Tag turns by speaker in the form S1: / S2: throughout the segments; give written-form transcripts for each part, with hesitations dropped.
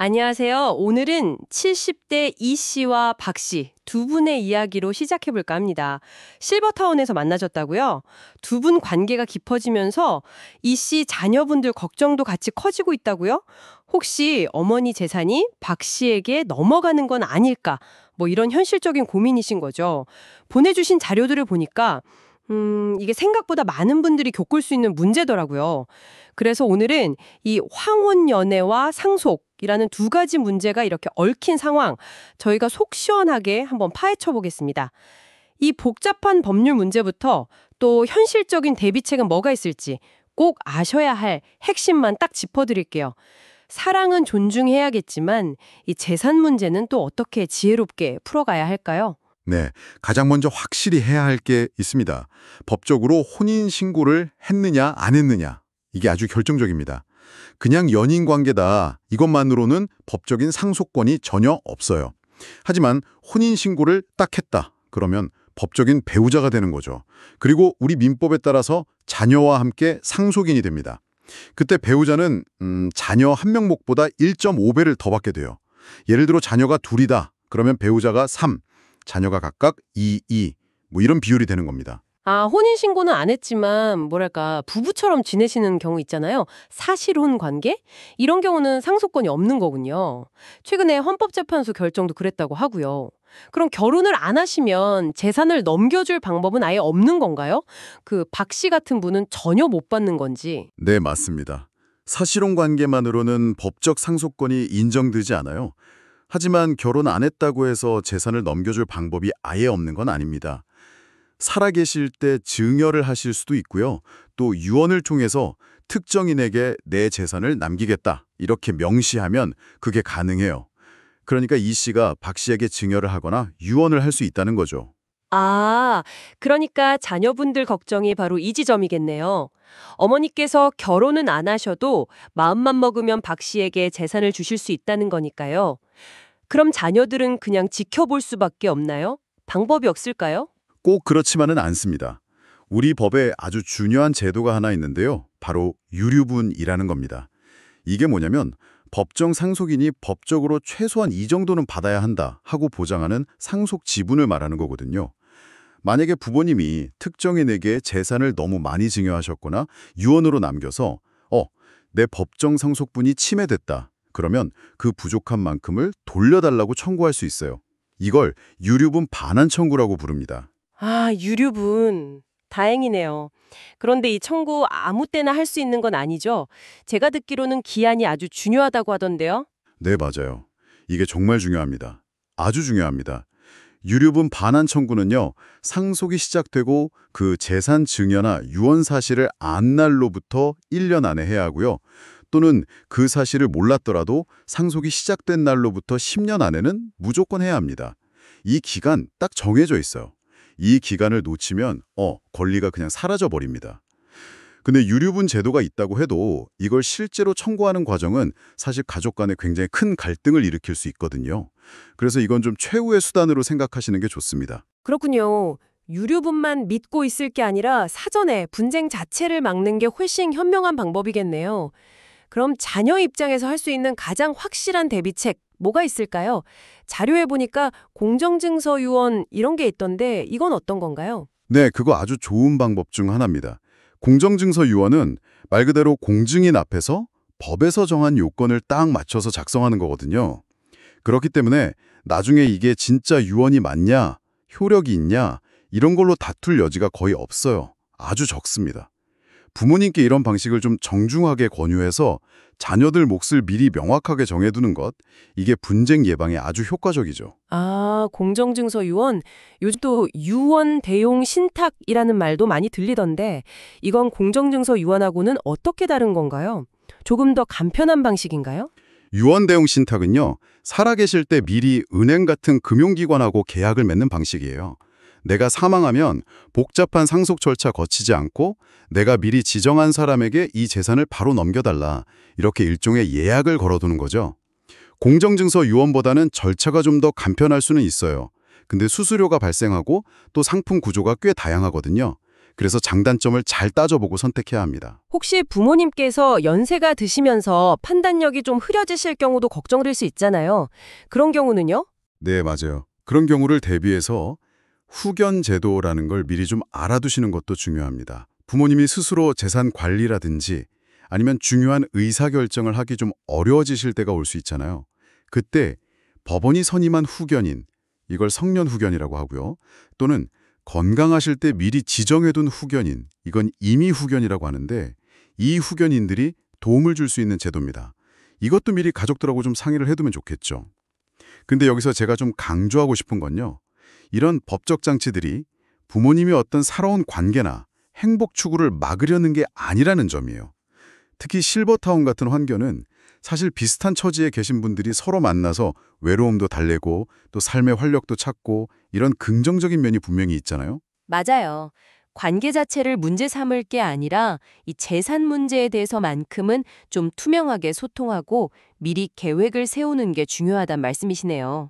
S1: 안녕하세요. 오늘은 70대 이 씨와 박 씨 두 분의 이야기로 시작해볼까 합니다. 실버타운에서 만나셨다고요? 두 분 관계가 깊어지면서 이 씨 자녀분들 걱정도 같이 커지고 있다고요? 혹시 어머니 재산이 박 씨에게 넘어가는 건 아닐까? 뭐 이런 현실적인 고민이신 거죠. 보내주신 자료들을 보니까 이게 생각보다 많은 분들이 겪을 수 있는 문제더라고요. 그래서 오늘은 이 황혼연애와 상속이라는 두 가지 문제가 이렇게 얽힌 상황, 저희가 속 시원하게 한번 파헤쳐 보겠습니다. 이 복잡한 법률 문제부터 또 현실적인 대비책은 뭐가 있을지 꼭 아셔야 할 핵심만 딱 짚어드릴게요. 사랑은 존중해야겠지만 이 재산 문제는 또 어떻게 지혜롭게 풀어가야 할까요?
S2: 네, 가장 먼저 확실히 해야 할 게 있습니다. 법적으로 혼인 신고를 했느냐 안 했느냐. 이게 아주 결정적입니다. 그냥 연인 관계다. 이것만으로는 법적인 상속권이 전혀 없어요. 하지만 혼인 신고를 딱 했다. 그러면 법적인 배우자가 되는 거죠. 그리고 우리 민법에 따라서 자녀와 함께 상속인이 됩니다. 그때 배우자는 자녀 한 명목보다 1.5배를 더 받게 돼요. 예를 들어 자녀가 둘이다. 그러면 배우자가 3, 자녀가 각각 2, 2, 뭐 이런 비율이 되는 겁니다.
S1: 아, 혼인신고는 안 했지만, 뭐랄까, 부부처럼 지내시는 경우 있잖아요. 사실혼 관계? 이런 경우는 상속권이 없는 거군요. 최근에 헌법재판소 결정도 그랬다고 하고요. 그럼 결혼을 안 하시면 재산을 넘겨줄 방법은 아예 없는 건가요? 그 박 씨 같은 분은 전혀 못 받는 건지.
S2: 네, 맞습니다. 사실혼 관계만으로는 법적 상속권이 인정되지 않아요. 하지만 결혼 안 했다고 해서 재산을 넘겨줄 방법이 아예 없는 건 아닙니다. 살아계실 때 증여를 하실 수도 있고요. 또 유언을 통해서 특정인에게 내 재산을 남기겠다 이렇게 명시하면 그게 가능해요. 그러니까 이 씨가 박 씨에게 증여를 하거나 유언을 할 수 있다는 거죠.
S1: 아, 그러니까 자녀분들 걱정이 바로 이 지점이겠네요. 어머니께서 결혼은 안 하셔도 마음만 먹으면 박 씨에게 재산을 주실 수 있다는 거니까요. 그럼 자녀들은 그냥 지켜볼 수밖에 없나요? 방법이 없을까요?
S2: 꼭 그렇지만은 않습니다. 우리 법에 아주 중요한 제도가 하나 있는데요. 바로 유류분이라는 겁니다. 이게 뭐냐면 법정 상속인이 법적으로 최소한 이 정도는 받아야 한다 하고 보장하는 상속 지분을 말하는 거거든요. 만약에 부모님이 특정인에게 재산을 너무 많이 증여하셨거나 유언으로 남겨서 내 법정 상속분이 침해됐다. 그러면 그 부족한 만큼을 돌려달라고 청구할 수 있어요. 이걸 유류분 반환 청구라고 부릅니다.
S1: 아, 유류분. 다행이네요. 그런데 이 청구 아무 때나 할 수 있는 건 아니죠? 제가 듣기로는 기한이 아주 중요하다고 하던데요.
S2: 네, 맞아요. 이게 정말 중요합니다. 아주 중요합니다. 유류분 반환 청구는요, 상속이 시작되고 그 재산 증여나 유언 사실을 안 날로부터 1년 안에 해야 하고요. 또는 그 사실을 몰랐더라도 상속이 시작된 날로부터 10년 안에는 무조건 해야 합니다. 이 기간 딱 정해져 있어요. 이 기간을 놓치면 권리가 그냥 사라져 버립니다. 근데 유류분 제도가 있다고 해도 이걸 실제로 청구하는 과정은 사실 가족 간에 굉장히 큰 갈등을 일으킬 수 있거든요. 그래서 이건 좀 최후의 수단으로 생각하시는 게 좋습니다.
S1: 그렇군요. 유류분만 믿고 있을 게 아니라 사전에 분쟁 자체를 막는 게 훨씬 현명한 방법이겠네요. 그럼 자녀 입장에서 할 수 있는 가장 확실한 대비책 뭐가 있을까요? 자료에 보니까 공정증서 유언 이런 게 있던데 이건 어떤 건가요?
S2: 네, 그거 아주 좋은 방법 중 하나입니다. 공정증서 유언은 말 그대로 공증인 앞에서 법에서 정한 요건을 딱 맞춰서 작성하는 거거든요. 그렇기 때문에 나중에 이게 진짜 유언이 맞냐, 효력이 있냐 이런 걸로 다툴 여지가 거의 없어요. 아주 적습니다. 부모님께 이런 방식을 좀 정중하게 권유해서 자녀들 몫을 미리 명확하게 정해두는 것, 이게 분쟁 예방에 아주 효과적이죠.
S1: 아, 공정증서 유언. 요즘 또 유언 대용 신탁이라는 말도 많이 들리던데 이건 공정증서 유언하고는 어떻게 다른 건가요? 조금 더 간편한 방식인가요?
S2: 유언 대용 신탁은요, 살아계실 때 미리 은행 같은 금융기관하고 계약을 맺는 방식이에요. 내가 사망하면 복잡한 상속 절차 거치지 않고 내가 미리 지정한 사람에게 이 재산을 바로 넘겨달라. 이렇게 일종의 예약을 걸어두는 거죠. 공정증서 유언보다는 절차가 좀 더 간편할 수는 있어요. 근데 수수료가 발생하고 또 상품 구조가 꽤 다양하거든요. 그래서 장단점을 잘 따져보고 선택해야 합니다.
S1: 혹시 부모님께서 연세가 드시면서 판단력이 좀 흐려지실 경우도 걱정될 수 있잖아요. 그런 경우는요?
S2: 네, 맞아요. 그런 경우를 대비해서 후견 제도라는 걸 미리 좀 알아두시는 것도 중요합니다. 부모님이 스스로 재산 관리라든지 아니면 중요한 의사결정을 하기 좀 어려워지실 때가 올 수 있잖아요. 그때 법원이 선임한 후견인, 이걸 성년 후견이라고 하고요. 또는 건강하실 때 미리 지정해둔 후견인, 이건 임의 후견이라고 하는데 이 후견인들이 도움을 줄 수 있는 제도입니다. 이것도 미리 가족들하고 좀 상의를 해두면 좋겠죠. 근데 여기서 제가 좀 강조하고 싶은 건요. 이런 법적 장치들이 부모님이 어떤 살아온 관계나 행복 추구를 막으려는 게 아니라는 점이에요. 특히 실버타운 같은 환경은 사실 비슷한 처지에 계신 분들이 서로 만나서 외로움도 달래고 또 삶의 활력도 찾고 이런 긍정적인 면이 분명히 있잖아요.
S1: 맞아요. 관계 자체를 문제 삼을 게 아니라 이 재산 문제에 대해서만큼은 좀 투명하게 소통하고 미리 계획을 세우는 게 중요하단 말씀이시네요.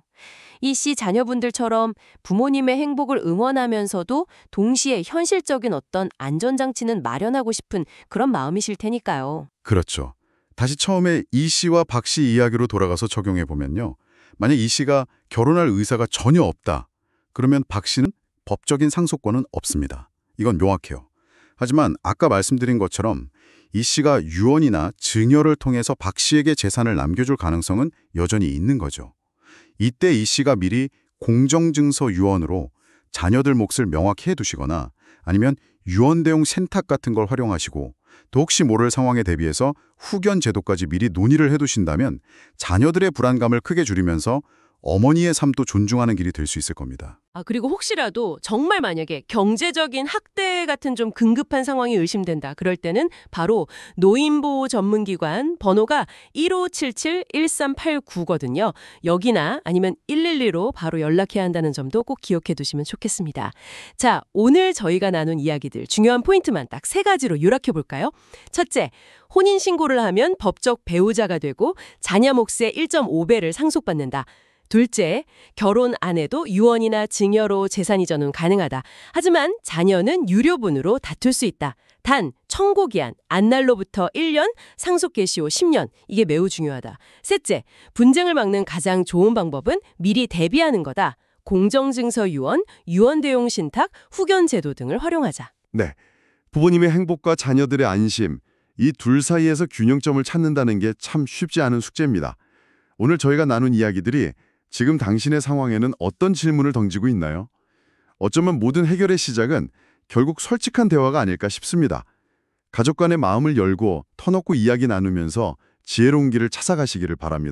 S1: 이 씨 자녀분들처럼 부모님의 행복을 응원하면서도 동시에 현실적인 어떤 안전장치는 마련하고 싶은 그런 마음이실 테니까요.
S2: 그렇죠. 다시 처음에 이 씨와 박 씨 이야기로 돌아가서 적용해 보면요. 만약 이 씨가 결혼할 의사가 전혀 없다. 그러면 박 씨는 법적인 상속권은 없습니다. 이건 명확해요. 하지만 아까 말씀드린 것처럼 이 씨가 유언이나 증여를 통해서 박 씨에게 재산을 남겨줄 가능성은 여전히 있는 거죠. 이때 이 씨가 미리 공정증서 유언으로 자녀들 몫을 명확히 해두시거나 아니면 유언 대용 센탁 같은 걸 활용하시고 또 혹시 모를 상황에 대비해서 후견 제도까지 미리 논의를 해두신다면 자녀들의 불안감을 크게 줄이면서 어머니의 삶도 존중하는 길이 될 수 있을 겁니다.
S1: 그리고 혹시라도 정말 만약에 경제적인 학대 같은 좀 긴급한 상황이 의심된다. 그럴 때는 바로 노인보호 전문기관 번호가 1577-1389거든요. 여기나 아니면 112로 바로 연락해야 한다는 점도 꼭 기억해 두시면 좋겠습니다. 자, 오늘 저희가 나눈 이야기들 중요한 포인트만 딱 3가지로 요약해 볼까요? 첫째, 혼인신고를 하면 법적 배우자가 되고 자녀 몫의 1.5배를 상속받는다. 둘째, 결혼 안 해도 유언이나 증여로 재산 이전은 가능하다. 하지만 자녀는 유료분으로 다툴 수 있다. 단, 청구기한, 안날로부터 1년, 상속 개시 후 10년. 이게 매우 중요하다. 셋째, 분쟁을 막는 가장 좋은 방법은 미리 대비하는 거다. 공정증서 유언, 유언 대용 신탁, 후견 제도 등을 활용하자.
S3: 네, 부모님의 행복과 자녀들의 안심, 이 둘 사이에서 균형점을 찾는다는 게 참 쉽지 않은 숙제입니다. 오늘 저희가 나눈 이야기들이 지금 당신의 상황에는 어떤 질문을 던지고 있나요? 어쩌면 모든 해결의 시작은 결국 솔직한 대화가 아닐까 싶습니다. 가족 간의 마음을 열고 터놓고 이야기 나누면서 지혜로운 길을 찾아가시기를 바랍니다.